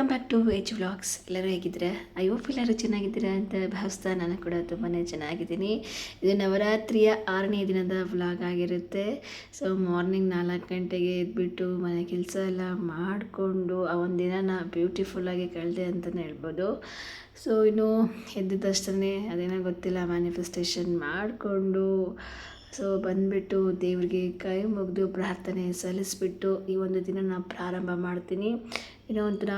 Welcome back to ವೇಜ್ vlogs. ಎಲ್ಲರೂ ಹೇಗಿದ್ದೀರಾ? ಐ ಹೋಪ್ ಎಲ್ಲರೂ ಚೆನ್ನಾಗಿದ್ದೀರಾ ಅಂತ ಭಾವಿಸ್ತಾ ನಾನು ಕೂಡ ತುಂಬಾ ಚೆನ್ನಾಗಿದ್ದೀನಿ. ಇದು ನವರಾತ್ರಿಯ 6ನೇ ದಿನದ ವ್ಲಾಗ್ ಆಗಿರುತ್ತೆ. ಸೊ ಮಾರ್ನಿಂಗ್ 4 ಗಂಟೆಗೆ ಎದ್ಬಿಟ್ಟು ಮನೆ ಕೆಲಸ ಎಲ್ಲ ಮಾಡಿಕೊಂಡು ಆ ಒಂದು ದಿನನ ಬ್ಯೂಟಿಫುಲ್ಲಾಗಿ ಕಳೆದೆ ಅಂತಲೇ ಹೇಳ್ಬೋದು. ಸೊ ಇನ್ನು ಎದ್ದ ತಕ್ಷಣ ಅದೇನೋ ಗೊತ್ತಿಲ್ಲ ಮ್ಯಾನಿಫೆಸ್ಟೇಷನ್ ಮಾಡಿಕೊಂಡು ಸೊ ಬಂದುಬಿಟ್ಟು ದೇವರಿಗೆ ಕೈ ಮುಗಿದು ಪ್ರಾರ್ಥನೆ ಸಲ್ಲಿಸ್ಬಿಟ್ಟು ಈ ಒಂದು ದಿನ ನಾನು ಪ್ರಾರಂಭ ಮಾಡ್ತೀನಿ. ಏನೋ ಒಂಥರ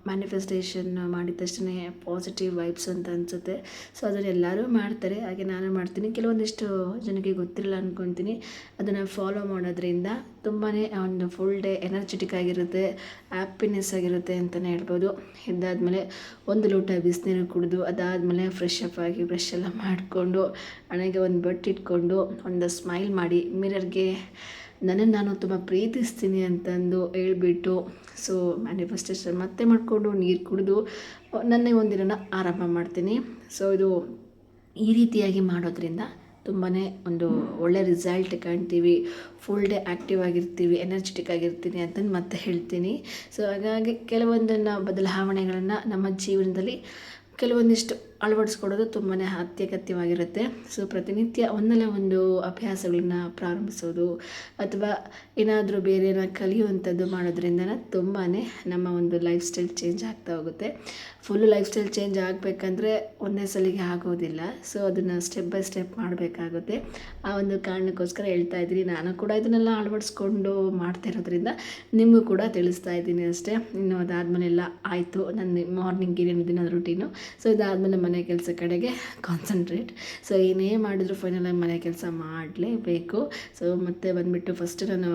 ಮ್ಯಾನಿಫೆಸ್ಟೇಷನ್ ಮಾಡಿದ ತಕ್ಷಣ ಪಾಸಿಟಿವ್ ವೈಬ್ಸ್ ಅಂತ ಅನಿಸುತ್ತೆ. ಸೊ ಅದನ್ನು ಎಲ್ಲರೂ ಮಾಡ್ತಾರೆ, ಹಾಗೆ ನಾನು ಮಾಡ್ತೀನಿ. ಕೆಲವೊಂದಿಷ್ಟು ಜನಕ್ಕೆ ಗೊತ್ತಿರಲ್ಲ ಅಂದ್ಕೊತೀನಿ. ಅದನ್ನು ಫಾಲೋ ಮಾಡೋದ್ರಿಂದ ತುಂಬಾ ಒಂದು ಫುಲ್ ಡೇ ಎನರ್ಜೆಟಿಕ್ ಆಗಿರುತ್ತೆ, ಹ್ಯಾಪಿನೆಸ್ ಆಗಿರುತ್ತೆ ಅಂತಲೇ ಹೇಳ್ಬೋದು. ಇದಾದಮೇಲೆ ಒಂದು ಲೋಟ ಬಿಸಿನೀರು ಕುಡಿದು ಅದಾದಮೇಲೆ ಫ್ರೆಶ್ ಅಪ್ ಆಗಿ ಬ್ರಷ್ ಎಲ್ಲ ಮಾಡಿಕೊಂಡು ಹಣೆಗೆ ಒಂದು ಬಟ್ಟೆ ಇಟ್ಕೊಂಡು ಒಂದು ಸ್ಮೈಲ್ ಮಾಡಿ ಮಿರರ್ಗೆ ನನ್ನನ್ನು ನಾನು ತುಂಬ ಪ್ರೀತಿಸ್ತೀನಿ ಅಂತಂದು ಹೇಳ್ಬಿಟ್ಟು ಸೊ ಮ್ಯಾನಿಫೆಸ್ಟೇಷನ್ ಮತ್ತೆ ಮಾಡಿಕೊಂಡು ನೀರು ಕುಡಿದು ನನ್ನ ಒಂದಿನ ಆರಂಭ ಮಾಡ್ತೀನಿ. ಸೊ ಇದು ಈ ರೀತಿಯಾಗಿ ಮಾಡೋದ್ರಿಂದ ತುಂಬಾ ಒಂದು ಒಳ್ಳೆ ರಿಸಲ್ಟ್ ಕಾಣ್ತೀವಿ, ಫುಲ್ ಡೇ ಆ್ಯಕ್ಟಿವ್ ಆಗಿರ್ತೀವಿ, ಎನರ್ಜೆಟಿಕ್ ಆಗಿರ್ತೀನಿ ಅಂತಂದು ಮತ್ತೆ ಹೇಳ್ತೀನಿ. ಸೊ ಹಾಗಾಗಿ ಕೆಲವೊಂದನ್ನು ಬದಲಾವಣೆಗಳನ್ನು ನಮ್ಮ ಜೀವನದಲ್ಲಿ ಕೆಲವೊಂದಿಷ್ಟು ಅಳವಡಿಸ್ಕೊಡೋದು ತುಂಬಾ ಅತ್ಯಗತ್ಯವಾಗಿರುತ್ತೆ. ಸೊ ಪ್ರತಿನಿತ್ಯ ಒಂದಲ್ಲ ಒಂದು ಅಭ್ಯಾಸಗಳನ್ನ ಪ್ರಾರಂಭಿಸೋದು ಅಥವಾ ಏನಾದರೂ ಬೇರೆನ ಕಲಿಯುವಂಥದ್ದು ಮಾಡೋದ್ರಿಂದ ತುಂಬಾ ನಮ್ಮ ಒಂದು ಲೈಫ್ ಸ್ಟೈಲ್ ಚೇಂಜ್ ಆಗ್ತಾ ಹೋಗುತ್ತೆ. ಫುಲ್ಲು ಲೈಫ್ ಸ್ಟೈಲ್ ಚೇಂಜ್ ಆಗಬೇಕಂದ್ರೆ ಒಂದೇ ಸಲಿಗೆ ಆಗೋದಿಲ್ಲ. ಸೊ ಅದನ್ನು ಸ್ಟೆಪ್ ಬೈ ಸ್ಟೆಪ್ ಮಾಡಬೇಕಾಗುತ್ತೆ. ಆ ಒಂದು ಕಾರಣಕ್ಕೋಸ್ಕರ ಹೇಳ್ತಾ ಇದ್ದೀನಿ. ನಾನು ಕೂಡ ಇದನ್ನೆಲ್ಲ ಅಳವಡಿಸ್ಕೊಂಡು ಮಾಡ್ತಾ ಇರೋದ್ರಿಂದ ನಿಮಗೂ ಕೂಡ ತಿಳಿಸ್ತಾ ಇದ್ದೀನಿ ಅಷ್ಟೇ. ಇನ್ನು ಅದಾದಮೇಲೆ ಎಲ್ಲ ಆಯಿತು, ನನ್ನ ಮಾರ್ನಿಂಗ್ ಏನೇನು ದಿನದ ರೂಟೀನು. ಸೊ ಇದಾದಮೇಲೆ ಮನೆ ಕೆಲಸ ಕಡೆಗೆ ಕಾನ್ಸಂಟ್ರೇಟ್. ಸೊ ಏನೇ ಮಾಡಿದ್ರು ಫೈನಲಾಗಿ ಮನೆ ಕೆಲಸ ಮಾಡಲೇಬೇಕು. ಸೊ ಮತ್ತೆ ಬಂದುಬಿಟ್ಟು ಫಸ್ಟ್ ನಾನು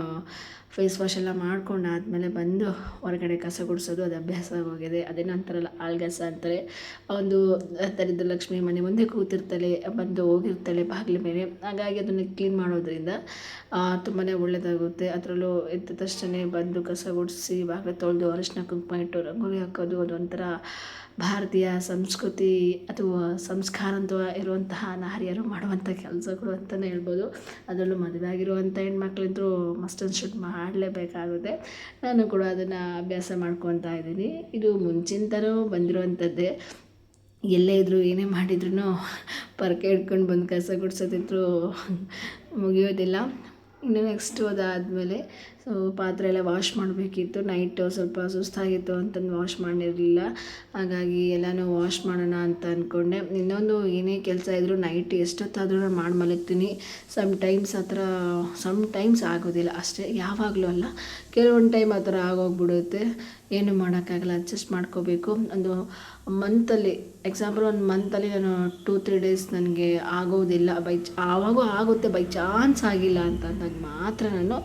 ಫೇಸ್ ವಾಶ್ ಎಲ್ಲ ಮಾಡ್ಕೊಂಡಾದಮೇಲೆ ಬಂದು ಹೊರಗಡೆ ಕಸ ಗುಡಿಸೋದು ಅದು ಅಭ್ಯಾಸ ಆಗೋಗಿದೆ. ಅದೇನೋ ಅಂತಾರಲ್ಲ ಆಳ್ಗಸ ಅಂತಾರೆ. ಒಂದು ದರಿದ್ರ ಲಕ್ಷ್ಮಿ ಮನೆ ಮುಂದೆ ಕೂತಿರ್ತಾಳೆ, ಬಂದು ಹೋಗಿರ್ತಾಳೆ ಬಾಗಿಲ ಮೇಲೆ. ಹಾಗಾಗಿ ಅದನ್ನು ಕ್ಲೀನ್ ಮಾಡೋದ್ರಿಂದ ತುಂಬಾ ಒಳ್ಳೆಯದಾಗುತ್ತೆ. ಅದರಲ್ಲೂ ಎದ್ದ ತಕ್ಷಣ ಬಂದು ಕಸ ಗುಡಿಸಿ ಬಾಗಿಲು ತೊಳೆದು ಅರಿಶಿನ ಕುಂಕುಮ ಇಟ್ಟು ರಂಗೋಲಿ ಹಾಕೋದು ಅದೊಂಥರ ಭಾರತೀಯ ಸಂಸ್ಕೃತಿ ಅಥವಾ ಸಂಸ್ಕಾರ ಅಂತ ಇರುವಂತಹ ನಾರಿಯರು ಮಾಡುವಂಥ ಕೆಲಸಗಳು ಅಂತಲೇ ಹೇಳ್ಬೋದು. ಅದರಲ್ಲೂ ಮದುವೆ ಆಗಿರುವಂಥ ಹೆಣ್ಮಕ್ಳಿದ್ರು ಮಸ್ಟ್ ಆ್ಯಂಡ್ ಶುಡ್ ಮಾಡಲೇಬೇಕಾಗುತ್ತೆ. ನಾನು ಕೂಡ ಅದನ್ನು ಅಭ್ಯಾಸ ಮಾಡ್ಕೊತಾ ಇದ್ದೀನಿ. ಇದು ಮುಂಚಿಂದನೂ ಬಂದಿರುವಂಥದ್ದೇ. ಎಲ್ಲೇ ಇದ್ದರೂ ಏನೇ ಮಾಡಿದ್ರು ಪರಕೆ ಹಿಡ್ಕೊಂಡು ಬಂದು ಕಸ ಗುಡಿಸೋದಿದ್ರು ಮುಗಿಯೋದಿಲ್ಲ. ಇನ್ನು ನೆಕ್ಸ್ಟು ಅದಾದಮೇಲೆ ಸೊ ಪಾತ್ರೆ ಎಲ್ಲ ವಾಶ್ ಮಾಡಬೇಕಿತ್ತು. ನೈಟು ಸ್ವಲ್ಪ ಸುಸ್ತಾಗಿತ್ತು ಅಂತಂದು ವಾಶ್ ಮಾಡಿರಲಿಲ್ಲ. ಹಾಗಾಗಿ ಎಲ್ಲನೂ ವಾಶ್ ಮಾಡೋಣ ಅಂತ ಅಂದ್ಕೊಂಡೆ. ಇನ್ನೊಂದು ಏನೇ ಕೆಲಸ ಇದ್ದರೂ ನೈಟ್ ಎಷ್ಟೊತ್ತಾದರೂ ನಾನು ಮಾಡಿ ಮಲಗ್ತೀನಿ. ಸಮ್ಟೈಮ್ಸ್ ಆಗೋದಿಲ್ಲ ಅಷ್ಟೇ, ಯಾವಾಗಲೂ ಅಲ್ಲ. ಕೆಲವೊಂದು ಟೈಮ್ ಆ ಥರ ಆಗೋಗ್ಬಿಡುತ್ತೆ. ಏನು ಮಾಡೋಕ್ಕಾಗಲ್ಲ, ಅಡ್ಜಸ್ಟ್ ಮಾಡ್ಕೋಬೇಕು. ಒಂದು ಮಂತಲ್ಲಿ ಎಕ್ಸಾಂಪಲ್ ಒಂದು ಮಂತಲ್ಲಿ ನಾನು 2-3 ಡೇಸ್ ನನಗೆ ಆಗೋದಿಲ್ಲ, ಆವಾಗೂ ಆಗುತ್ತೆ, ಬೈ ಚಾನ್ಸ್ ಆಗಿಲ್ಲ ಅಂತ ಅಂದಾಗ ಮಾತ್ರ ನಾನು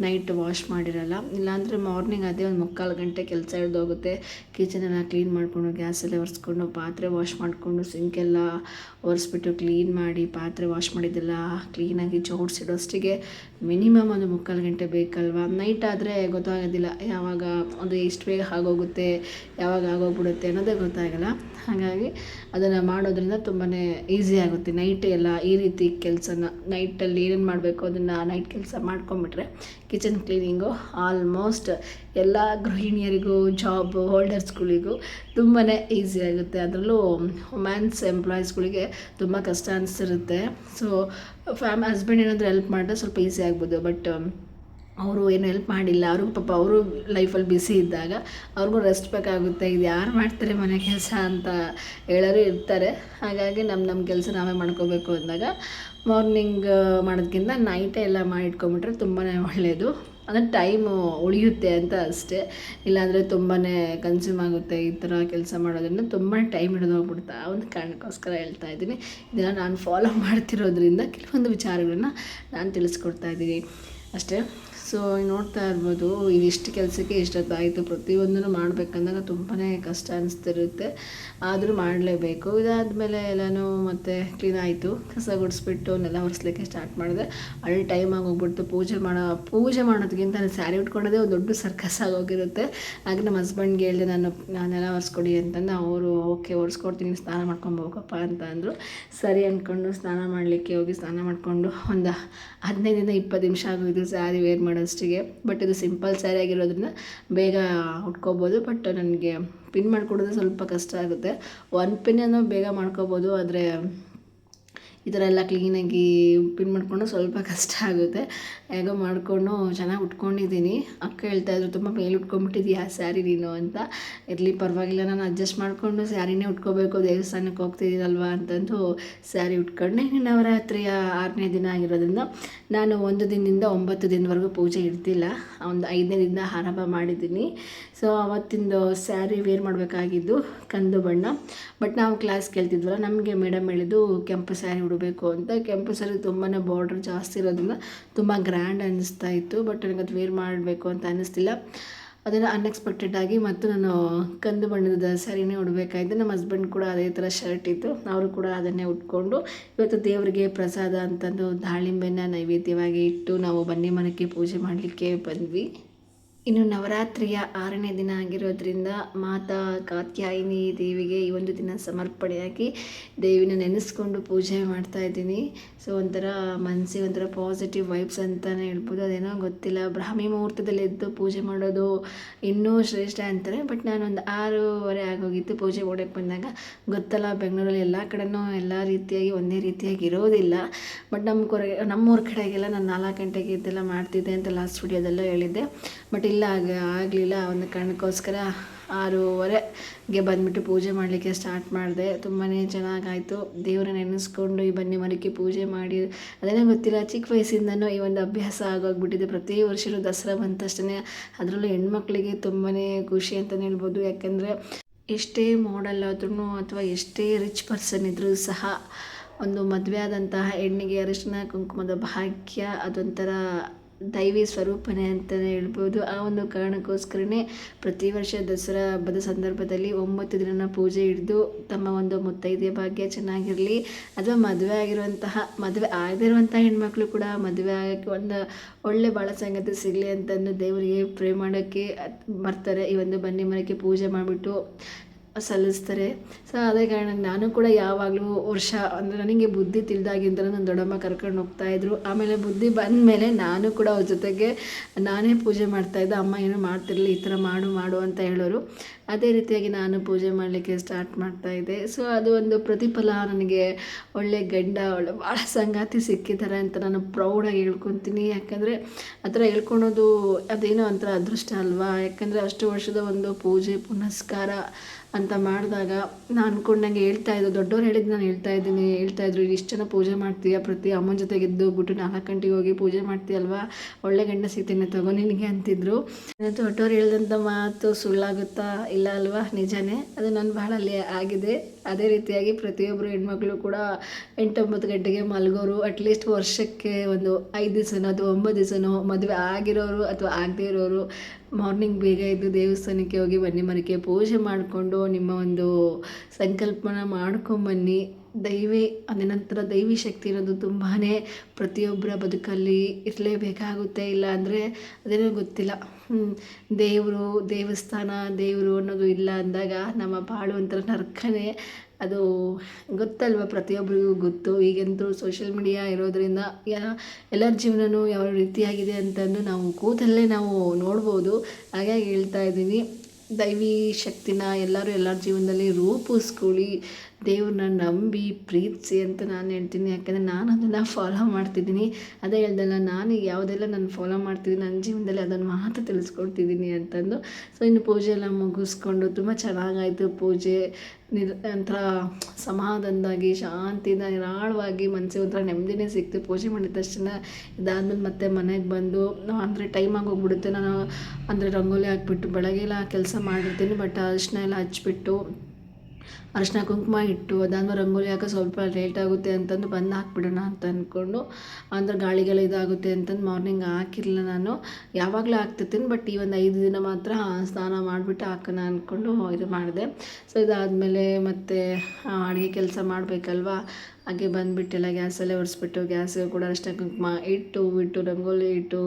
ನೈಟ್ ವಾಶ್ ಮಾಡಿರಲ್ಲ. ಇಲ್ಲಾಂದರೆ ಮಾರ್ನಿಂಗ್ ಅದೇ ಒಂದು 3/4 ಗಂಟೆ ಕೆಲಸ ಹಿಡ್ದೋಗುತ್ತೆ. ಕಿಚನೆಲ್ಲ ಕ್ಲೀನ್ ಮಾಡಿಕೊಂಡು ಗ್ಯಾಸೆಲ್ಲ ಒರೆಸ್ಕೊಂಡು ಪಾತ್ರೆ ವಾಶ್ ಮಾಡಿಕೊಂಡು ಸಿಂಕೆಲ್ಲ ಒರೆಸ್ಬಿಟ್ಟು ಕ್ಲೀನ್ ಮಾಡಿ ಪಾತ್ರೆ ವಾಶ್ ಮಾಡಿದ್ದೆಲ್ಲ ಕ್ಲೀನಾಗಿ ಜೋಡಿಸಿಡೋಷ್ಟಿಗೆ ಮಿನಿಮಮ್ ಒಂದು 3/4 ಗಂಟೆ ಬೇಕಲ್ವ. ನೈಟ್ ಆದರೆ ಗೊತ್ತಾಗೋದಿಲ್ಲ ಯಾವಾಗ ಒಂದು ಎಷ್ಟು ಬೇಗ ಆಗೋಗುತ್ತೆ, ಯಾವಾಗ ಆಗೋಗ್ಬಿಡುತ್ತೆ ಅನ್ನೋದೇ ಗೊತ್ತಾಗಲ್ಲ. ಹಾಗಾಗಿ ಅದನ್ನು ಮಾಡೋದ್ರಿಂದ ತುಂಬಾ ಈಸಿ ಆಗುತ್ತೆ. ನೈಟ್ ಎಲ್ಲ ಈ ರೀತಿ ಕೆಲಸನ ನೈಟಲ್ಲಿ ಏನೇನು ಮಾಡಬೇಕು ಅದನ್ನು ನೈಟ್ ಕೆಲಸ ಮಾಡ್ಕೊಂಬಿಟ್ರೆ ಕಿಚನ್ ಕ್ಲೀನಿಂಗು ಆಲ್ಮೋಸ್ಟ್ ಎಲ್ಲ ಗೃಹಿಣಿಯರಿಗೂ ಜಾಬ್ ಹೋಲ್ಡರ್ಸ್ಗಳಿಗೂ ತುಂಬಾ ಈಸಿ ಆಗುತ್ತೆ. ಅದರಲ್ಲೂ ವುಮೆನ್ಸ್ ಎಂಪ್ಲಾಯೀಸ್ಗಳಿಗೆ ತುಂಬ ಕಷ್ಟ ಅನಿಸಿರುತ್ತೆ. ಸೊ ಹಸ್ಬೆಂಡ್ ಏನಾದರೂ ಹೆಲ್ಪ್ ಮಾಡಿದ್ರೆ ಸ್ವಲ್ಪ ಈಸಿ ಆಗ್ಬೋದು. ಬಟ್ ಅವರು ಏನು ಹೆಲ್ಪ್ ಮಾಡಿಲ್ಲ, ಅವರು ಪಾಪ ಅವರು ಲೈಫಲ್ಲಿ ಬಿಸಿ ಇದ್ದಾಗ ಅವ್ರಿಗೂ ರೆಸ್ಟ್ ಬೇಕಾಗುತ್ತೆ. ಇದು ಯಾರು ಮಾಡ್ತಾರೆ ಮನೆ ಕೆಲಸ ಅಂತ ಹೇಳೋರು ಇರ್ತಾರೆ. ಹಾಗಾಗಿ ನಮ್ಮ ಕೆಲಸ ನಾವೇ ಮಾಡ್ಕೋಬೇಕು ಅಂದಾಗ ಮಾರ್ನಿಂಗ್ ಮಾಡೋದಕ್ಕಿಂತ ನೈಟೇ ಎಲ್ಲ ಮಾಡಿಟ್ಕೊಂಬಿಟ್ರೆ ತುಂಬಾ ಒಳ್ಳೆಯದು. ಅಂದರೆ ಟೈಮು ಉಳಿಯುತ್ತೆ ಅಂತ ಅಷ್ಟೇ. ಇಲ್ಲಾಂದರೆ ತುಂಬಾ ಕನ್ಸ್ಯೂಮ್ ಆಗುತ್ತೆ ಈ ಥರ ಕೆಲಸ ಮಾಡೋದ್ರಿಂದ. ತುಂಬ ಟೈಮ್ ಹಿಡಿದೋಗ್ಬಿಡುತ್ತೆ. ಆ ಒಂದು ಕಾರಣಕ್ಕೋಸ್ಕರ ಹೇಳ್ತಾ ಇದ್ದೀನಿ. ಇದನ್ನು ನಾನು ಫಾಲೋ ಮಾಡ್ತಿರೋದ್ರಿಂದ ಕೆಲವೊಂದು ವಿಚಾರಗಳನ್ನ ನಾನು ತಿಳಿಸ್ಕೊಡ್ತಾ ಇದ್ದೀನಿ ಅಷ್ಟೇ. ಸೊ ನೋಡ್ತಾ ಇರ್ಬೋದು, ಇದಿಷ್ಟು ಕೆಲಸಕ್ಕೆ ಇಷ್ಟೊತ್ತಾಯಿತು. ಪ್ರತಿಯೊಂದನ್ನು ಮಾಡಬೇಕಂದಾಗ ತುಂಬಾ ಕಷ್ಟ ಅನಿಸ್ತಿರುತ್ತೆ, ಆದರೂ ಮಾಡಲೇಬೇಕು. ಇದಾದಮೇಲೆ ಎಲ್ಲನೂ ಮತ್ತೆ ಕ್ಲೀನ್ ಆಯಿತು. ಕಸ ಗುಡಿಸ್ಬಿಟ್ಟು ನೆಲ ಒರೆಸ್ಲಿಕ್ಕೆ ಸ್ಟಾರ್ಟ್ ಮಾಡಿದೆ. ಅಲ್ಲಿ ಟೈಮ್ ಆಗೋಗ್ಬಿಡ್ತು. ಪೂಜೆ ಮಾಡೋದಕ್ಕಿಂತ ನಾನು ಸ್ಯಾರಿ ಉಟ್ಕೊಳ್ಳೋದೇ ಒಂದು ದೊಡ್ಡ ಸರ್ಕಸ್ ಆಗೋಗಿರುತ್ತೆ. ಹಾಗೆ ನಮ್ಮ ಹಸ್ಬೆಂಡ್ಗೆ ಹೇಳಿದೆ ನಾನು ನೆಲ ಒರೆಸ್ಕೊಡಿ ಅಂತಂದು. ಅವರು ಓಕೆ ಒರೆಸ್ಕೊಡ್ತೀನಿ, ಸ್ನಾನ ಮಾಡ್ಕೊಂಡು ಹೋಗಪ್ಪ ಅಂತ ಅಂದರು. ಸರಿ ಅಂದ್ಕೊಂಡು ಸ್ನಾನ ಮಾಡಲಿಕ್ಕೆ ಹೋಗಿ ಸ್ನಾನ ಮಾಡಿಕೊಂಡು ಒಂದು 15-20 ನಿಮಿಷ ಆಗೋದು ಸ್ಯಾರಿ ವೇರ್ ಮಾಡೋದು ವೇಸ್ಟಿಗೆ. ಬಟ್ ಇದು ಸಿಂಪಲ್ ಸ್ಯಾರಿ ಆಗಿರೋದ್ರಿಂದ ಬೇಗ ಉಟ್ಕೋಬೋದು. ಬಟ್ ನನಗೆ ಪಿನ್ ಮಾಡಿಕೊಡೋದು ಸ್ವಲ್ಪ ಕಷ್ಟ ಆಗುತ್ತೆ. ಒಂದು ಪಿನ್ನನ್ನು ಬೇಗ ಮಾಡ್ಕೋಬೋದು, ಆದರೆ ಈ ಥರ ಎಲ್ಲ ಕ್ಲೀನಾಗಿ ಪಿನ್ ಮಾಡಿಕೊಂಡು ಸ್ವಲ್ಪ ಕಷ್ಟ ಆಗುತ್ತೆ. ಹೇಗೋ ಮಾಡಿಕೊಂಡು ಚೆನ್ನಾಗಿ ಉಟ್ಕೊಂಡಿದ್ದೀನಿ. ಅಕ್ಕ ಹೇಳ್ತಾಯಿದ್ರು, ತುಂಬ ಮೇಲೆ ಉಟ್ಕೊಂಡ್ಬಿಟ್ಟಿದ್ದೀಯಾ ಸ್ಯಾರಿ ನೀನು ಅಂತ. ಇರಲಿ ಪರವಾಗಿಲ್ಲ, ನಾನು ಅಡ್ಜಸ್ಟ್ ಮಾಡಿಕೊಂಡು ಸ್ಯಾರಿನೇ ಉಟ್ಕೋಬೇಕು, ದೇವಸ್ಥಾನಕ್ಕೆ ಹೋಗ್ತಿದ್ದೀನಲ್ವ ಅಂತಂದು ಸ್ಯಾರಿ ಉಟ್ಕೊಂಡೆ. ಇನ್ನು ನವರಾತ್ರಿಯ 6ನೇ ದಿನ ಆಗಿರೋದ್ರಿಂದ ನಾನು 1 ದಿನದಿಂದ 9 ದಿನದವರೆಗೂ ಪೂಜೆ ಇಡ್ತಿಲ್ಲ. ಒಂದು 5ನೇ ದಿನ ಆರಂಭ ಮಾಡಿದ್ದೀನಿ. ಸೊ ಅವತ್ತಿಂದು ಸ್ಯಾರಿ ವೇರ್ ಮಾಡಬೇಕಾಗಿದ್ದು ಕಂದು ಬಣ್ಣ. ಬಟ್ ನಾವು ಕ್ಲಾಸ್ ಕೇಳ್ತಿದ್ವಲ್ಲ, ನಮಗೆ ಮೇಡಮ್ ಹೇಳಿದ್ದು ಕೆಂಪು ಸ್ಯಾರಿ ಉಡಬೇಕು ಅಂತ. ಕೆಂಪು ಸ್ಯಾರಿ ತುಂಬಾ ಬಾರ್ಡ್ರ್ ಜಾಸ್ತಿ ಇರೋದ್ರಿಂದ ತುಂಬ ಗ್ರ್ಯಾಂಡ್ ಅನ್ನಿಸ್ತಾ ಇತ್ತು. ಬಟ್ ನನಗೆ ಅದು ವೇರ್ ಮಾಡಬೇಕು ಅಂತ ಅನ್ನಿಸ್ತಿಲ್ಲ. ಅದನ್ನು ಅನ್ಎಕ್ಸ್ಪೆಕ್ಟೆಡ್ ಆಗಿ ಮತ್ತು ನಾನು ಕಂದು ಬಣ್ಣದ ಸ್ಯಾರಿನೇ ಉಡಬೇಕಾಯಿತು. ನಮ್ಮ ಹಸ್ಬೆಂಡ್ ಕೂಡ ಅದೇ ಥರ ಶರ್ಟ್ ಇತ್ತು, ಅವರು ಕೂಡ ಅದನ್ನೇ ಉಟ್ಕೊಂಡು ಇವತ್ತು ದೇವರಿಗೆ ಪ್ರಸಾದ ಅಂತಂದು ದಾಳಿಂಬೆನ ನೈವೇದ್ಯವಾಗಿ ಇಟ್ಟು ನಾವು ಬನ್ನಿ ಮರಕ್ಕೆ ಪೂಜೆ ಮಾಡಲಿಕ್ಕೆ ಬಂದ್ವಿ. ಇನ್ನು ನವರಾತ್ರಿಯ 6ನೇ ದಿನ ಆಗಿರೋದ್ರಿಂದ ಮಾತಾ ಕಾತ್ಯಾಯಿನಿ ದೇವಿಗೆ ಈ ಒಂದು ದಿನ ಸಮರ್ಪಣೆಯಾಗಿ ದೇವಿನ ನೆನೆಸ್ಕೊಂಡು ಪೂಜೆ ಮಾಡ್ತಾಯಿದ್ದೀನಿ. ಸೊ ಒಂಥರ ಮನಸ್ಸಿಗೆ ಒಂಥರ ಪಾಸಿಟಿವ್ ವೈಬ್ಸ್ ಅಂತಲೇ ಹೇಳ್ಬೋದು. ಅದೇನೋ ಗೊತ್ತಿಲ್ಲ, ಬ್ರಾಹ್ಮಿ ಮುಹೂರ್ತದಲ್ಲಿ ಎದ್ದು ಪೂಜೆ ಮಾಡೋದು ಇನ್ನೂ ಶ್ರೇಷ್ಠ ಅಂತಾರೆ. ಬಟ್ ನಾನೊಂದು 6:30 ಆಗೋಗಿತ್ತು ಪೂಜೆ ಮಾಡೋಕ್ಕೆ ಬಂದಾಗ. ಗೊತ್ತಲ್ಲ, ಬೆಂಗಳೂರಲ್ಲಿ ಎಲ್ಲ ಕಡೆನೂ ಎಲ್ಲ ರೀತಿಯಾಗಿ ಒಂದೇ ರೀತಿಯಾಗಿ ಇರೋದಿಲ್ಲ. ಬಟ್ ನಮ್ಮೂರ ಕಡೆಗೆಲ್ಲ ನಾನು 4 ಗಂಟೆಗೆ ಇದೆಲ್ಲ ಮಾಡ್ತಿದ್ದೆ ಅಂತ ಲಾಸ್ಟ್ ವಿಡಿಯೋದಲ್ಲೂ ಹೇಳಿದ್ದೆ. ಬಟ್ ಇಲ್ಲ, ಆಗಲಿಲ್ಲ. ಒಂದು ಕಾರಣಕ್ಕೋಸ್ಕರ 6:30ಗೆ ಬಂದುಬಿಟ್ಟು ಪೂಜೆ ಮಾಡಲಿಕ್ಕೆ ಸ್ಟಾರ್ಟ್ ಮಾಡಿದೆ. ತುಂಬಾ ಚೆನ್ನಾಗಾಯಿತು. ದೇವರನ್ನ ನೆನೆಸ್ಕೊಂಡು ಈ ಬನ್ನಿ ಮರಕ್ಕೆ ಪೂಜೆ ಮಾಡಿ, ಅದೇನೋ ಗೊತ್ತಿಲ್ಲ, ಚಿಕ್ಕ ವಯಸ್ಸಿಂದನೂ ಈ ಒಂದು ಅಭ್ಯಾಸ ಆಗೋಗ್ಬಿಟ್ಟಿದೆ. ಪ್ರತಿ ವರ್ಷವೂ ದಸರಾ ಬಂದ ತಕ್ಷಣ, ಅದರಲ್ಲೂ ಹೆಣ್ಮಕ್ಳಿಗೆ ತುಂಬಾ ಖುಷಿ ಅಂತಲೇ ಹೇಳ್ಬೋದು. ಯಾಕೆಂದರೆ ಎಷ್ಟೇ ಮಾಡಲ್ ಆದ್ರೂ ಅಥವಾ ಎಷ್ಟೇ ರಿಚ್ ಪರ್ಸನ್ ಇದ್ದರೂ ಸಹ ಒಂದು ಮದುವೆ ಆದಂತಹ ಹೆಣ್ಣಿಗೆ ಅರಿಶಿನ ಕುಂಕುಮದ ಭಾಗ್ಯ ಅದೊಂಥರ ದೈವಿ ಸ್ವರೂಪನೇ ಅಂತಲೇ ಹೇಳ್ಬೋದು. ಆ ಒಂದು ಕಾರಣಕ್ಕೋಸ್ಕರನೇ ಪ್ರತಿ ವರ್ಷ ದಸರಾ ಹಬ್ಬದ ಸಂದರ್ಭದಲ್ಲಿ 9 ದಿನ ಪೂಜೆ ಹಿಡಿದು ತಮ್ಮ ಒಂದು ಮುತ್ತೈದೆಯ ಭಾಗ್ಯ ಚೆನ್ನಾಗಿರಲಿ, ಅಥವಾ ಮದುವೆ ಆಗದಿರುವಂಥ ಹೆಣ್ಮಕ್ಳು ಕೂಡ ಮದುವೆ ಆಗೋಕ್ಕೆ ಒಂದು ಒಳ್ಳೆ ಬಾಳ ಸಂಗತಿ ಸಿಗಲಿ ಅಂತಂದು ದೇವರಿಗೆ ಪ್ರೇ ಮಾಡೋಕ್ಕೆ ಬರ್ತಾರೆ. ಈ ಒಂದು ಬನ್ನಿ ಮರಕ್ಕೆ ಪೂಜೆ ಮಾಡಿಬಿಟ್ಟು ಸಲ್ಲಿಸ್ತಾರೆ. ಸೊ ಅದೇ ಕಾರಣಕ್ಕೆ ನಾನು ಕೂಡ ಯಾವಾಗಲೂ ವರ್ಷ ಅಂದರೆ ನನಗೆ ಬುದ್ಧಿ ತಿಳಿದಾಗಿಂದ ನನ್ನ ದೊಡ್ಡಮ್ಮ ಕರ್ಕೊಂಡು ಹೋಗ್ತಾಯಿದ್ರು. ಆಮೇಲೆ ಬುದ್ಧಿ ಬಂದ ಮೇಲೆ ನಾನು ಕೂಡ ಅವ್ರ ಜೊತೆಗೆ ನಾನೇ ಪೂಜೆ ಮಾಡ್ತಾಯಿದ್ದೆ. ಅಮ್ಮ ಏನೂ ಮಾಡ್ತಿರಲಿಲ್ಲ, ಈ ಥರ ಮಾಡು ಅಂತ ಹೇಳೋರು. ಅದೇ ರೀತಿಯಾಗಿ ನಾನು ಪೂಜೆ ಮಾಡಲಿಕ್ಕೆ ಸ್ಟಾರ್ಟ್ ಮಾಡ್ತಾಯಿದ್ದೆ. ಸೊ ಅದು ಒಂದು ಪ್ರತಿಫಲ, ನನಗೆ ಒಳ್ಳೆ ಗಂಡ, ಒಳ್ಳೆ ಭಾಳ ಸಂಗಾತಿ ಸಿಕ್ಕಿದ್ದಾರೆ ಅಂತ ನಾನು ಪ್ರೌಡಾಗಿ ಹೇಳ್ಕೊತೀನಿ. ಯಾಕಂದರೆ ಆ ಥರ ಹೇಳ್ಕೊಳೋದು ಅದೇನೋ ಒಂಥರ ಅದೃಷ್ಟ ಅಲ್ವಾ. ಯಾಕಂದರೆ ಅಷ್ಟು ವರ್ಷದ ಒಂದು ಪೂಜೆ ಪುನಸ್ಕಾರ ಅಂತ ಮಾಡಿದಾಗ ನಾನು ಅಂದ್ಕೊಂಡಂಗೆ ಹೇಳ್ತಾಯಿದ್ದು, ದೊಡ್ಡವ್ರು ಹೇಳಿದ್ದು ನಾನು ಹೇಳ್ತಾಯಿದ್ರು, ಇಷ್ಟು ಜನ ಪೂಜೆ ಮಾಡ್ತೀಯ, ಪ್ರತಿ ಅಮ್ಮನ ಜೊತೆಗೆ ಎದ್ದೋಗ್ಬಿಟ್ಟು 4 ಗಂಟೆಗೆ ಹೋಗಿ ಪೂಜೆ ಮಾಡ್ತೀಯಲ್ವಾ, ಒಳ್ಳೆ ಗಂಡ ಸಿಗ್ತೀನಿ ತಗೋ ನಿನಗೆ ಅಂತಿದ್ರು. ದೊಡ್ಡವ್ರು ಹೇಳಿದಂಥ ಮಾತು ಸುಳ್ಳಾಗುತ್ತಾ? ಇಲ್ಲ ಅಲ್ವಾ, ನಿಜನೇ. ಅದು ನನ್ನ ಬಾಳಲ್ಲಿ ಆಗಿದೆ. ಅದೇ ರೀತಿಯಾಗಿ ಪ್ರತಿಯೊಬ್ಬರು ಹೆಣ್ಮಕ್ಳು ಕೂಡ 8-9 ಗಂಟೆಗೆ ಮಲಗೋರು. ಅಟ್ಲೀಸ್ಟ್ ವರ್ಷಕ್ಕೆ ಒಂದು 5 ದಿವಸನೋ ಅಥವಾ 9 ದಿವಸನೋ, ಮದುವೆ ಆಗಿರೋರು ಅಥವಾ ಆಗದೇ ಇರೋರು ಮಾರ್ನಿಂಗ್ ಬೇಗ ಎದ್ದು ದೇವಸ್ಥಾನಕ್ಕೆ ಹೋಗಿ ಬನ್ನಿ ಮರಕ್ಕೆ ಪೂಜೆ ಮಾಡಿಕೊಂಡು ನಿಮ್ಮ ಒಂದು ಸಂಕಲ್ಪನ ಮಾಡ್ಕೊಂಬನ್ನಿ. ಅದೇ ನಂತರ ದೈವಿ ಶಕ್ತಿ ಇರೋದು ತುಂಬಾ ಪ್ರತಿಯೊಬ್ಬರ ಬದುಕಲ್ಲಿ ಇರಲೇಬೇಕಾಗುತ್ತೆ. ಇಲ್ಲ ಅಂದರೆ ಅದೇನೋ ಗೊತ್ತಿಲ್ಲ, ದೇವಸ್ಥಾನ ಅನ್ನೋದು ಇಲ್ಲ ಅಂದಾಗ ನಮ್ಮ ಬಾಳು ಒಂಥರ ನರ್ಕನೇ. ಅದು ಗೊತ್ತಲ್ವ, ಪ್ರತಿಯೊಬ್ಬರಿಗೂ ಗೊತ್ತು. ಈಗಂತೂ ಸೋಷಿಯಲ್ ಮೀಡಿಯಾ ಇರೋದರಿಂದ ಎಲ್ಲರ ಜೀವನವೂ ಯಾವ ರೀತಿಯಾಗಿದೆ ಅಂತಂದು ನಾವು ಕೂತಲ್ಲೇ ನಾವು ನೋಡ್ಬೋದು. ಹಾಗಾಗಿ ಹೇಳ್ತಾ ಇದ್ದೀನಿ, ದೈವಿ ಶಕ್ತಿನ ಎಲ್ಲರ ಜೀವನದಲ್ಲಿ ರೂಪಿಸ್ಕೊಳ್ಳಿ, ದೇವ್ರನ್ನ ನಂಬಿ ಪ್ರೀತಿಸಿ ಅಂತ ನಾನು ಹೇಳ್ತೀನಿ. ಯಾಕೆಂದರೆ ನಾನು ಅದನ್ನು ಫಾಲೋ ಮಾಡ್ತಿದ್ದೀನಿ. ಅದೇ ಹೇಳ್ದಲ್ಲ, ನಾನು ಯಾವುದೆಲ್ಲ ನಾನು ಫಾಲೋ ಮಾಡ್ತಿದ್ದೀನಿ ನನ್ನ ಜೀವನದಲ್ಲಿ ಅದನ್ನು ಮಾತ್ರ ತಿಳಿಸ್ಕೊಡ್ತಿದ್ದೀನಿ ಅಂತಂದು. ಸೊ ಇನ್ನು ಪೂಜೆ ಎಲ್ಲ ಮುಗಿಸ್ಕೊಂಡು ತುಂಬ ಚೆನ್ನಾಗಾಯಿತು ಪೂಜೆ. ಒಂಥರ ಸಮಾಧಾನದಾಗಿ, ಶಾಂತಿಯಿಂದ, ನಿರಾಳವಾಗಿ ಮನಸ್ಸಿಗೆ ಒಂಥರ ನೆಮ್ಮದಿನೇ ಸಿಕ್ತು ಪೂಜೆ ಮಾಡಿದ ತಕ್ಷಣ. ಇದಾದ್ಮೇಲೆ ಮತ್ತೆ ಮನೆಗೆ ಬಂದು ಅಂದರೆ ಟೈಮ್ ಆಗೋಗ್ಬಿಡುತ್ತೆ. ನಾನು ಅಂದರೆ ರಂಗೋಲಿ ಹಾಕ್ಬಿಟ್ಟು ಬೆಳಗ್ಗೆಲ್ಲ ಕೆಲಸ ಮಾಡಿರ್ತೀನಿ. ಬಟ್ ಅರಿಶಿನ ಎಲ್ಲ ಹಚ್ಬಿಟ್ಟು ಅರಿಶಿನ ಕುಂಕುಮ ಇಟ್ಟು ಅದಾದ್ಮೇಲೆ ರಂಗೋಲಿ ಹಾಕೋ ಸ್ವಲ್ಪ ಲೇಟ್ ಆಗುತ್ತೆ ಅಂತಂದು ಬಂದು ಹಾಕ್ಬಿಡೋಣ ಅಂತ ಅಂದ್ಕೊಂಡು, ಅಂದರೆ ಗಾಳಿಗೆಲ್ಲ ಇದಾಗುತ್ತೆ ಅಂತಂದು ಮಾರ್ನಿಂಗ್ ಹಾಕಿರಲಿಲ್ಲ. ನಾನು ಯಾವಾಗಲೂ ಹಾಕ್ತಿರ್ತೀನಿ, ಬಟ್ ಈ ಒಂದು 5 ದಿನ ಮಾತ್ರ ಸ್ನಾನ ಮಾಡಿಬಿಟ್ಟು ಹಾಕೋಣ ಅಂದ್ಕೊಂಡು ಇದು ಮಾಡಿದೆ. ಸೊ ಇದಾದಮೇಲೆ ಮತ್ತೆ ಅಡುಗೆ ಕೆಲಸ ಮಾಡಬೇಕಲ್ವಾ, ಹಾಗೆ ಬಂದುಬಿಟ್ಟೆಲ್ಲ ಗ್ಯಾಸಲ್ಲೇ ಒರೆಸ್ಬಿಟ್ಟು ಗ್ಯಾಸ್ಗೆ ಕೂಡ ಅರಿಶಿನ ಕುಂಕುಮ ಇಟ್ಟು ರಂಗೋಲಿ ಇಟ್ಟು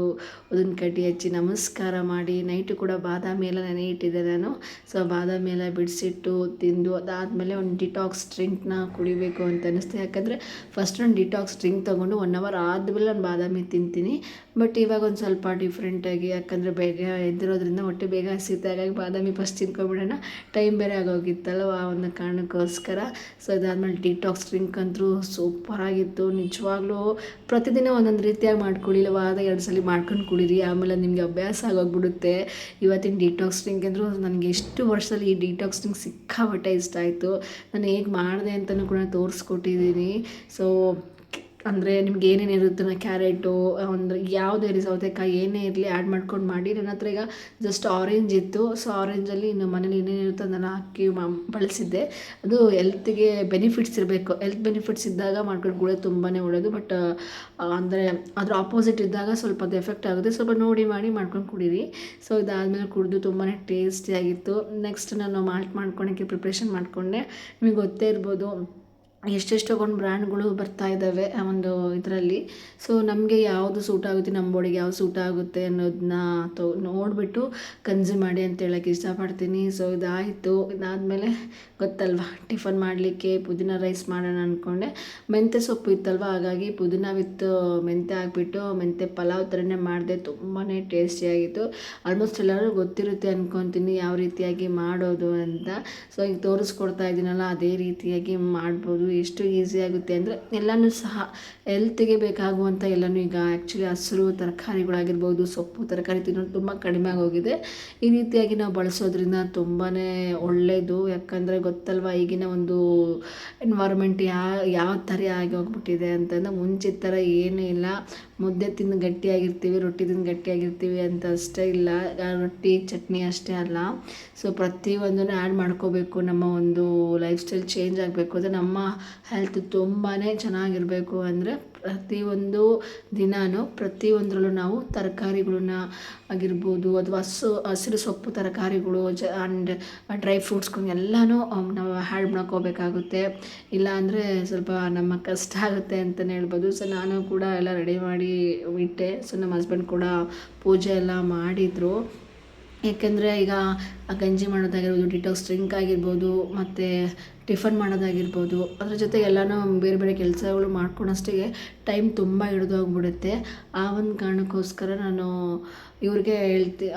ಉದಿನ ಕಡ್ಡಿ ಹಚ್ಚಿ ನಮಸ್ಕಾರ ಮಾಡಿ, ನೈಟು ಕೂಡ ಬಾದಾಮಿ ಎಲ್ಲ ನೆನೆ ಇಟ್ಟಿದ್ದೆ ನಾನು. ಸೊ ಬಾದಾಮಿ ಎಲ್ಲ ಬಿಡಿಸಿಟ್ಟು ತಿಂದು ಅದಾದಮೇಲೆ ಅದಾದಮೇಲೆ ಒಂದು ಡಿಟಾಕ್ಸ್ ಡ್ರಿಂಕ್ನ ಕುಡಿಬೇಕು ಅಂತ ಅನ್ನಿಸ್ತು. ಯಾಕಂದರೆ ಫಸ್ಟ್ ನಾನು ಡಿಟಾಕ್ಸ್ ಡ್ರಿಂಕ್ ತೊಗೊಂಡು 1 ಅವರ್ ಆದಮೇಲೆ ನಾನು ಬಾದಾಮಿ ತಿಂತೀನಿ. ಬಟ್ ಇವಾಗ ಒಂದು ಸ್ವಲ್ಪ ಡಿಫ್ರೆಂಟಾಗಿ, ಯಾಕಂದರೆ ಬೇಗ ಎದ್ದಿರೋದ್ರಿಂದ ಹೊಟ್ಟೆ ಬೇಗ ಹಸಿಯುತ್ತೆ, ಹಾಗಾಗಿ ಬಾದಾಮಿ ಫಸ್ಟ್ ತಿನ್ಕೊಬಿಡೋಣ, ಟೈಮ್ ಬೇರೆ ಆಗೋಗಿತ್ತಲ್ವ, ಆ ಒಂದು ಕಾರಣಕ್ಕೋಸ್ಕರ. ಸೊ ಇದಾದಮೇಲೆ ಡಿಟಾಕ್ಸ್ ಡ್ರಿಂಕ್ ಅಂತೂ ಸೂಪರಾಗಿತ್ತು ನಿಜವಾಗ್ಲೂ. ಪ್ರತಿದಿನ ಒಂದೊಂದು ರೀತಿಯಾಗಿ ಮಾಡ್ಕೊಳ್ಳಿ, ಇಲ್ಲ ವಾರದ 2 ಸಲ ಮಾಡ್ಕೊಂಡು ಕುಡೀರಿ, ಆಮೇಲೆ ನಿಮಗೆ ಅಭ್ಯಾಸ ಆಗೋಗ್ಬಿಡುತ್ತೆ. ಇವತ್ತಿನ ಡಿಟಾಕ್ಸ್ ಡ್ರಿಂಕ್ ಅಂದರೂ ನನಗೆ ಎಷ್ಟು ವರ್ಷದಲ್ಲಿ ಈ ಡಿಟಾಕ್ಸ್ ಡ್ರಿಂಕ್ ಸಿಕ್ಕಾಪಟ್ಟೆ ಇಷ್ಟ ಆಯಿತು. ನಾನು ಹೇಗೆ ಮಾಡಿದೆ ಅಂತಲೂ ಕೂಡ ತೋರಿಸ್ಕೊಟ್ಟಿದ್ದೀನಿ. ಸೊ ಅಂದರೆ ನಿಮ್ಗೆ ಏನೇನು ಇರುತ್ತೆ, ಕ್ಯಾರೆಟು ಅಂದರೆ ಯಾವುದೇ ಇರಲಿ, ಸೌತೆಕಾಯಿ ಏನೇ ಇರಲಿ ಆ್ಯಡ್ ಮಾಡ್ಕೊಂಡು ಮಾಡಿ. ನನ್ನ ಹತ್ರ ಈಗ ಜಸ್ಟ್ ಆರೆಂಜ್ ಇತ್ತು. ಸೊ ಆರೆಂಜಲ್ಲಿ ಇನ್ನು ಮನೇಲಿ ಏನೇನಿರುತ್ತೋ ಅದನ್ನು ಹಾಕಿ ಬಳಸಿದ್ದೆ. ಅದು ಹೆಲ್ತಿಗೆ ಬೆನಿಫಿಟ್ಸ್ ಇರಬೇಕು, ಹೆಲ್ತ್ ಬೆನಿಫಿಟ್ಸ್ ಇದ್ದಾಗ ಮಾಡ್ಕೊಂಡು ಕೂಡ ತುಂಬಾ ಒಳ್ಳೆಯದು. ಬಟ್ ಅಂದರೆ ಅದ್ರ ಆಪೋಸಿಟ್ ಇದ್ದಾಗ ಸ್ವಲ್ಪ ಅದು ಎಫೆಕ್ಟ್ ಆಗುತ್ತೆ. ಸ್ವಲ್ಪ ನೋಡಿ ಮಾಡಿ ಮಾಡ್ಕೊಂಡು ಕುಡೀರಿ. ಸೊ ಇದಾದಮೇಲೆ ಕುಡಿದು ತುಂಬಾ ಟೇಸ್ಟಿಯಾಗಿತ್ತು. ನೆಕ್ಸ್ಟ್ ನಾನು ಮಾಲ್ಟ್ ಮಾಡ್ಕೊಳಕ್ಕೆ ಪ್ರಿಪ್ರೇಷನ್ ಮಾಡಿಕೊಂಡೆ. ನಿಮಗೆ ಗೊತ್ತೇ ಇರ್ಬೋದು ಎಷ್ಟೆಷ್ಟೊಂದು ಬ್ರ್ಯಾಂಡ್ಗಳು ಬರ್ತಾ ಇದ್ದಾವೆ ಆ ಒಂದು ಇದರಲ್ಲಿ. ಸೊ ನಮಗೆ ಯಾವುದು ಸೂಟ್ ಆಗುತ್ತೆ, ನಮ್ಮ ಬಾಡಿಗೆ ಯಾವ್ದು ಸೂಟ್ ಆಗುತ್ತೆ ಅನ್ನೋದನ್ನ ನೋಡಿಬಿಟ್ಟು ಕನ್ಸ್ಯೂಮ್ ಮಾಡಿ ಅಂತ ಹೇಳೋಕ್ಕೆ ಇಷ್ಟಪಡ್ತೀನಿ. ಸೊ ಇದಾಯಿತು. ಇದಾದಮೇಲೆ ಗೊತ್ತಲ್ವ, ಟಿಫನ್ ಮಾಡಲಿಕ್ಕೆ ಪುದೀನ ರೈಸ್ ಮಾಡೋಣ ಅಂದ್ಕೊಂಡೆ. ಮೆಂತ್ಯ ಸೊಪ್ಪು ಇತ್ತಲ್ವ, ಹಾಗಾಗಿ ಪುದೀನ ವಿತ್ ಮೆಂತ್ಯ ಹಾಕ್ಬಿಟ್ಟು ಮೆಂತ್ಯ ಪಲಾವ್ ಥರನೇ ಮಾಡಿದೆ. ತುಂಬಾ ಟೇಸ್ಟಿಯಾಗಿತ್ತು. ಆಲ್ಮೋಸ್ಟ್ ಎಲ್ಲರೂ ಗೊತ್ತಿರುತ್ತೆ ಅಂದ್ಕೊತೀನಿ ಯಾವ ರೀತಿಯಾಗಿ ಮಾಡೋದು ಅಂತ. ಸೊ ಈಗ ತೋರಿಸ್ಕೊಡ್ತಾ ಇದ್ದೀನಲ್ಲ, ಅದೇ ರೀತಿಯಾಗಿ ಮಾಡ್ಬೋದು. ಎಷ್ಟು ಈಸಿ ಆಗುತ್ತೆ ಅಂದರೆ ಎಲ್ಲನೂ ಸಹ ಹೆಲ್ತಿಗೆ ಬೇಕಾಗುವಂಥ ಎಲ್ಲನೂ ಈಗ ಆ್ಯಕ್ಚುಲಿ ಹಸಿರು ತರಕಾರಿಗಳಾಗಿರ್ಬೋದು, ಸೊಪ್ಪು ತರಕಾರಿ ತಿನ್ನೋದು ತುಂಬ ಕಡಿಮೆ ಆಗೋಗಿದೆ. ಈ ರೀತಿಯಾಗಿ ನಾವು ಬಳಸೋದ್ರಿಂದ ತುಂಬಾ ಒಳ್ಳೆಯದು. ಯಾಕಂದರೆ ಗೊತ್ತಲ್ವ, ಈಗಿನ ಒಂದು ಎನ್ವೈರ್ಮೆಂಟ್ ಯಾವ ಥರ ಆಗಿ ಹೋಗ್ಬಿಟ್ಟಿದೆ ಅಂತಂದರೆ ಮುಂಚಿನ ಥರ ಏನೂ ಇಲ್ಲ. ಮುದ್ದೆ ತಿಂದು ಗಟ್ಟಿಯಾಗಿರ್ತೀವಿ, ರೊಟ್ಟಿ ತಿಂದು ಗಟ್ಟಿಯಾಗಿರ್ತೀವಿ ಅಂತ ಅಷ್ಟೇ ಇಲ್ಲ. ರೊಟ್ಟಿ ಚಟ್ನಿ ಅಷ್ಟೇ ಅಲ್ಲ. ಸೊ ಪ್ರತಿಯೊಂದನ್ನು ಆ್ಯಡ್ ಮಾಡ್ಕೋಬೇಕು. ನಮ್ಮ ಒಂದು ಲೈಫ್ ಸ್ಟೈಲ್ ಚೇಂಜ್ ಆಗಬೇಕು ಅಂದರೆ, ನಮ್ಮ ಹೆಲ್ತ್ ತುಂಬಾ ಚೆನ್ನಾಗಿರಬೇಕು ಅಂದರೆ ಪ್ರತಿಯೊಂದು ದಿನಾನು ಪ್ರತಿಯೊಂದರಲ್ಲೂ ನಾವು ತರಕಾರಿಗಳನ್ನ ಆಗಿರ್ಬೋದು, ಅಥವಾ ಹಸಿರು ಸೊಪ್ಪು ತರಕಾರಿಗಳು ಆ್ಯಂಡ್ ಡ್ರೈ ಫ್ರೂಟ್ಸ್ಗಳನ್ನ ಎಲ್ಲನೂ ನಾವು ಆ್ಯಡ್ ಮಾಡ್ಕೋಬೇಕಾಗುತ್ತೆ. ಇಲ್ಲಾಂದರೆ ಸ್ವಲ್ಪ ನಮ್ಮ ಕಷ್ಟ ಆಗುತ್ತೆ ಅಂತಲೇ ಹೇಳ್ಬೋದು. ಸೊ ನಾನು ಕೂಡ ಎಲ್ಲ ರೆಡಿ ಮಾಡಿ ಇಟ್ಟೆ. ಸೊ ನಮ್ಮ ಹಸ್ಬೆಂಡ್ ಕೂಡ ಪೂಜೆ ಎಲ್ಲ ಮಾಡಿದರು. ಏಕೆಂದರೆ ಈಗ ಗಂಜಿ ಮಾಡೋದಾಗಿರ್ಬೋದು, ಡಿಟಾಕ್ಸ್ ಡ್ರಿಂಕ್ ಆಗಿರ್ಬೋದು, ಮತ್ತು ಟಿಫನ್ ಮಾಡೋದಾಗಿರ್ಬೋದು, ಅದ್ರ ಜೊತೆಗೆ ಎಲ್ಲನೂ ಬೇರೆ ಬೇರೆ ಕೆಲಸಗಳು ಮಾಡ್ಕೊಳೋಷ್ಟಿಗೆ ಟೈಮ್ ತುಂಬ ಹಿಡಿದೋಗ್ಬಿಡುತ್ತೆ. ಆ ಒಂದು ಕಾರಣಕ್ಕೋಸ್ಕರ ನಾನು ಇವ್ರಿಗೆ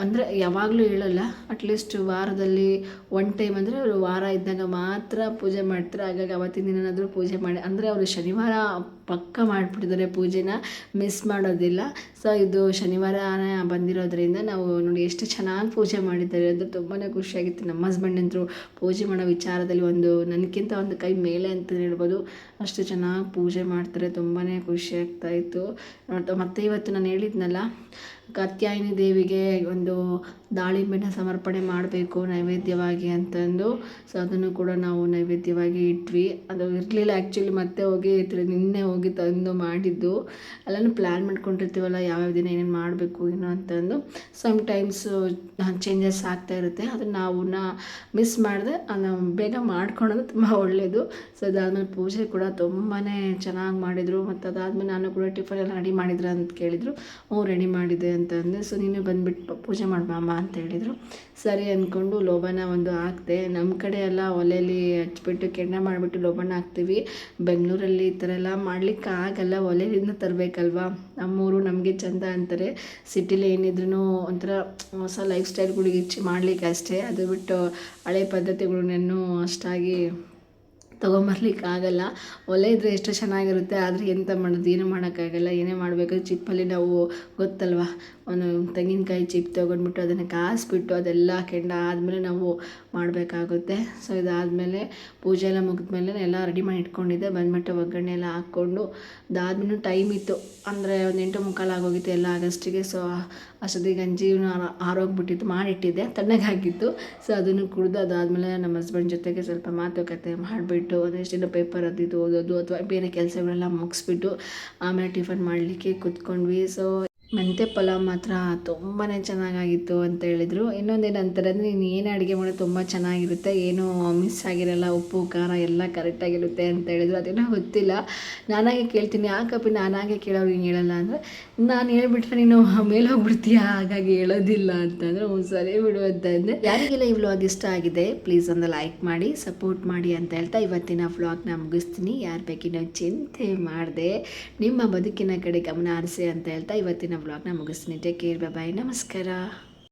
ಅಂದರೆ ಯಾವಾಗಲೂ ಹೇಳಲ್ಲ, ಅಟ್ಲೀಸ್ಟ್ ವಾರದಲ್ಲಿ 1 ಟೈಮ್ ಅಂದರೆ ಅವರು ವಾರ ಇದ್ದಾಗ ಮಾತ್ರ ಪೂಜೆ ಮಾಡ್ತಾರೆ. ಹಾಗಾಗಿ ಅವತ್ತಿನ ದಿನನಾದರೂ ಪೂಜೆ ಮಾಡಿ, ಅಂದರೆ ಅವರು ಶನಿವಾರ ಪಕ್ಕ ಮಾಡಿಬಿಟ್ಟಿದ್ದಾರೆ, ಪೂಜೆನ ಮಿಸ್ ಮಾಡೋದಿಲ್ಲ. ಸೊ ಇದು ಶನಿವಾರನೇ ಬಂದಿರೋದ್ರಿಂದ ನಾವು ನೋಡಿ ಎಷ್ಟು ಚೆನ್ನಾಗಿ ಪೂಜೆ ಮಾಡಿದ್ದಾರೆ ಅಂದರೆ ತುಂಬಾ ಖುಷಿಯಾಗಿತ್ತು. ನಮ್ಮ ಹಸ್ಬೆಂಡ್ ಅಂತೂ ಪೂಜೆ ಮಾಡೋ ವಿಚಾರದಲ್ಲಿ ನನಗಿಂತ ಒಂದು ಕೈ ಮೇಲೆ ಅಂತ ಹೇಳ್ಬೋದು, ಅಷ್ಟು ಚೆನ್ನಾಗಿ ಪೂಜೆ ಮಾಡ್ತಾರೆ. ತುಂಬಾ ಖುಷಿ ಆಗ್ತಾಯಿತ್ತು. ಮತ್ತು ಇವತ್ತು ನಾನು ಹೇಳಿದ್ನಲ್ಲ, ಕಾತ್ಯಾಯಿನಿ ದೇವಿಗೆ ಒಂದು ದಾಳಿಂಬೆನ ಸಮರ್ಪಣೆ ಮಾಡಬೇಕು ನೈವೇದ್ಯವಾಗಿ ಅಂತಂದು. ಸೊ ಅದನ್ನು ಕೂಡ ನಾವು ನೈವೇದ್ಯವಾಗಿ ಇಟ್ವಿ. ಅದು ಇರಲಿಲ್ಲ ಆ್ಯಕ್ಚುಲಿ, ಮತ್ತೆ ನಿನ್ನೆ ಹೋಗಿ ತಂದು ಮಾಡಿದ್ದು. ಎಲ್ಲನೂ ಪ್ಲ್ಯಾನ್ ಮಾಡ್ಕೊಂಡಿರ್ತೀವಲ್ಲ, ಯಾವ್ಯಾವ ದಿನ ಏನೇನು ಮಾಡಬೇಕು ಏನು ಅಂತಂದು. ಸಮ್ಟೈಮ್ಸು ಚೇಂಜಸ್ ಆಗ್ತಾ ಇರುತ್ತೆ. ಅದನ್ನು ನಾವು ಮಿಸ್ ಮಾಡಿದೆ, ನಾವು ಬೇಗ ಮಾಡ್ಕೊಳೋದು ತುಂಬ ಒಳ್ಳೆಯದು. ಸೊ ಅದಾದಮೇಲೆ ಪೂಜೆ ಕೂಡ ತುಂಬಾ ಚೆನ್ನಾಗಿ ಮಾಡಿದರು. ಮತ್ತು ಅದಾದಮೇಲೆ ನಾನು ಕೂಡ ಟಿಫನ್ ಎಲ್ಲ ರೆಡಿ ಮಾಡಿದ್ರ ಅಂತ ಕೇಳಿದರು. ರೆಡಿ ಮಾಡಿದೆ ಅಂತಂದೆ. ಸೊ ನೀನು ಬಂದುಬಿಟ್ಟು ಪೂಜೆ ಮಾಡಮ್ಮ ಅಂತ ಹೇಳಿದರು. ಸರಿ ಅಂದ್ಕೊಂಡು ಲೋಬನ ಒಂದು ಹಾಕ್ದೆ. ನಮ್ಮ ಕಡೆ ಎಲ್ಲ ಒಲೆಯಲ್ಲಿ ಹಚ್ಬಿಟ್ಟು ಕೆಂಡ ಮಾಡಿಬಿಟ್ಟು ಲೋಬನ ಹಾಕ್ತೀವಿ. ಬೆಂಗಳೂರಲ್ಲಿ ಈ ಥರ ಎಲ್ಲ ಮಾಡಲಿಕ್ಕೆ ಆಗಲ್ಲ, ಒಲೆಯಿಂದ ತರಬೇಕಲ್ವ. ನಮ್ಮೂರು ನಮಗೆ ಚಂದ ಅಂತಾರೆ. ಸಿಟಿಲಿ ಏನಿದ್ರೂ ಒಂಥರ ಹೊಸ ಲೈಫ್ ಸ್ಟೈಲ್ಗಳಿಗೆ ಮಾಡಲಿಕ್ಕೆ ಅಷ್ಟೇ. ಅದು ಬಿಟ್ಟು ಹಳೆ ಪದ್ಧತಿಗಳನ್ನೇನು ಅಷ್ಟಾಗಿ ತೊಗೊಂಬರ್ಲಿಕ್ಕೆ ಆಗಲ್ಲ. ಒಲೆ ಇದ್ದರೆ ಎಷ್ಟು ಚೆನ್ನಾಗಿರುತ್ತೆ. ಆದರೆ ಎಂತ ಮಾಡೋದು, ಏನೂ ಮಾಡೋಕ್ಕಾಗಲ್ಲ. ಏನೇ ಮಾಡಬೇಕಾದ್ರೆ ಚಿಪ್ಪಲ್ಲಿ ನಾವು ಗೊತ್ತಲ್ವ, ಒಂದು ತೆಂಗಿನಕಾಯಿ ಚಿಪ್ ತೊಗೊಂಡ್ಬಿಟ್ಟು ಅದನ್ನು ಕಾಯಿಸ್ಬಿಟ್ಟು ಅದೆಲ್ಲ ಕೆಂಡ ಆದಮೇಲೆ ನಾವು ಮಾಡಬೇಕಾಗುತ್ತೆ. ಸೊ ಇದಾದಮೇಲೆ ಪೂಜೆ ಎಲ್ಲ ಮುಗಿದ್ಮೇಲೆ ಎಲ್ಲ ರೆಡಿ ಮಾಡಿ ಇಟ್ಕೊಂಡಿದ್ದೆ. ಬಂದುಬಿಟ್ಟು ಒಗ್ಗರಣೆ ಎಲ್ಲ ಹಾಕ್ಕೊಂಡು ಅದಾದ್ಮೇಲೆ ಟೈಮ್ ಇತ್ತು, ಅಂದರೆ ಒಂದು 8:45 ಆಗೋಗಿತ್ತು ಎಲ್ಲ ಆಗಸ್ಟಿಗೆ. ಸೊ ಅಷ್ಟೊತ್ತಿಗೆ ಗಂಜಿ ಆರೋಗ್ಬಿಟ್ಟಿತ್ತು, ಮಾಡಿಟ್ಟಿದ್ದೆ, ತಣ್ಣಗಾಗಿತ್ತು. ಸೊ ಅದನ್ನು ಕುಡಿದು ಅದಾದಮೇಲೆ ನಮ್ಮ ಹಸ್ಬೆಂಡ್ ಜೊತೆಗೆ ಸ್ವಲ್ಪ ಮಾತುಕತೆ ಮಾಡಿಬಿಟ್ಟು ಒಂದೆಷ್ಟು ಪೇಪರ್ ಓದೋದು ಅಥವಾ ಬೇರೆ ಕೆಲಸಗಳೆಲ್ಲ ಮುಗಿಸ್ಬಿಟ್ಟು ಆಮೇಲೆ ಟಿಫನ್ ಮಾಡಲಿಕ್ಕೆ ಕೂತ್ಕೊಂಡ್ವಿ. ಸೊ ಮೆಂತ್ಯ ಪಲಾವ್ ಮಾತ್ರ ತುಂಬಾ ಚೆನ್ನಾಗಾಗಿತ್ತು ಅಂತ ಹೇಳಿದರು. ಇನ್ನೊಂದೇನಂತಾರೆ ಅಂದರೆ ನೀನು ಏನು ಅಡುಗೆ ಮಾಡೋದು ತುಂಬ ಚೆನ್ನಾಗಿರುತ್ತೆ, ಏನೂ ಮಿಸ್ ಆಗಿರಲ್ಲ, ಉಪ್ಪು ಖಾರ ಎಲ್ಲ ಕರೆಕ್ಟಾಗಿರುತ್ತೆ ಅಂತ ಹೇಳಿದರು. ಅದೇನೋ ಗೊತ್ತಿಲ್ಲ, ನಾನಾಗೆ ಕೇಳ್ತೀನಿ, ಯಾಕಪ್ಪಿ ನಾನಾಗೆ ಕೇಳೋರು ನೀನು ಹೇಳಲ್ಲ ಅಂದರೆ, ನಾನು ಹೇಳ್ಬಿಟ್ರೆ ನೀನು ಮೇಲೆ ಹೋಗ್ಬಿಡ್ತೀಯಾ, ಹಾಗಾಗಿ ಹೇಳೋದಿಲ್ಲ ಅಂತಂದರೆ, ಹ್ಞೂ ಸರಿ ಬಿಡು ಅಂತ ಅಂದೆ. ಯಾರಿಗೆಲ್ಲ ಈ ವ್ಲಾಗ್ ಇಷ್ಟ ಆಗಿದೆ ಪ್ಲೀಸ್ ಒಂದು ಲೈಕ್ ಮಾಡಿ ಸಪೋರ್ಟ್ ಮಾಡಿ ಅಂತ ಹೇಳ್ತಾ ಇವತ್ತಿನ ವ್ಲಾಗ್ನ ಮುಗಿಸ್ತೀನಿ. ಯಾರು ಬೇಕಿನ್ನೋ ಚಿಂತೆ ಮಾಡಿದೆ ನಿಮ್ಮ ಬದುಕಿನ ಕಡೆ ಗಮನ ಹರಿಸಿ ಅಂತ ಹೇಳ್ತಾ ಇವತ್ತಿನ ವ್ಲಾಗ್ನ ಮುಗಿಸ್ತೀನಿ. ಟೇಕ್ ಕೇರ್, ಬಾಯ್, ನಮಸ್ಕಾರ.